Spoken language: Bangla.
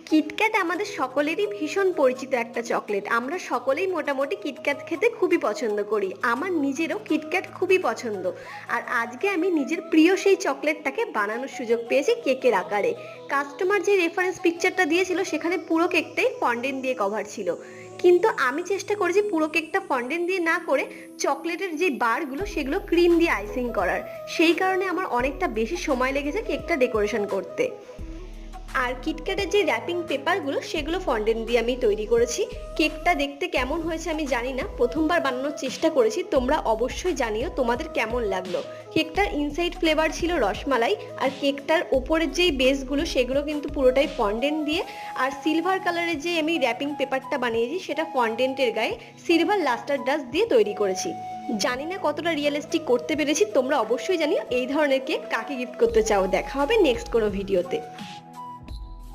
কিটক্যাট আমাদের সকলেরই ভীষণ পরিচিত একটা চকলেট। আমরা সকলেই মোটামুটি কিটক্যাট খেতে খুবই পছন্দ করি। আমার নিজেরও কিটক্যাট খুবই পছন্দ। আর আজকে আমি নিজের প্রিয় সেই চকলেটটাকে বানানোর সুযোগ পেয়েছি কেকের আকারে। কাস্টমার যে রেফারেন্স পিকচারটা দিয়েছিল সেখানে পুরো কেকটাই ফন্ডেন্ট দিয়ে কভার ছিল, কিন্তু আমি চেষ্টা করেছি পুরো কেকটা ফন্ডেন্ট দিয়ে না করে চকলেটের যে বারগুলো সেগুলো ক্রিম দিয়ে আইসিং করার। সেই কারণে আমার অনেকটা বেশি সময় লেগেছে কেকটা ডেকোরেশন করতে। আর কিটক্যাটের যে র্যাপিং পেপারগুলো সেগুলো ফন্ডেন্ট দিয়ে আমি তৈরি করেছি। কেকটা দেখতে কেমন হয়েছে আমি জানি না, প্রথমবার বানানোর চেষ্টা করেছি, তোমরা অবশ্যই জানিও তোমাদের কেমন লাগলো। কেকটার ইনসাইড ফ্লেভার ছিল রসমালাই, আর কেকটার ওপরের যেই বেসগুলো সেগুলো কিন্তু পুরোটাই ফন্ডেন্ট দিয়ে, আর সিলভার কালারের যে আমি র্যাপিং পেপারটা বানিয়েছি সেটা ফন্ডেন্টের গায়ে সিলভার লাস্টার ডাস্ট দিয়ে তৈরি করেছি। জানি না কতটা রিয়েলিস্টিক করতে পেরেছি, তোমরা অবশ্যই জানিও এই ধরনের কেক কাকে গিফট করতে চাও। দেখা হবে নেক্সট কোনো ভিডিওতে।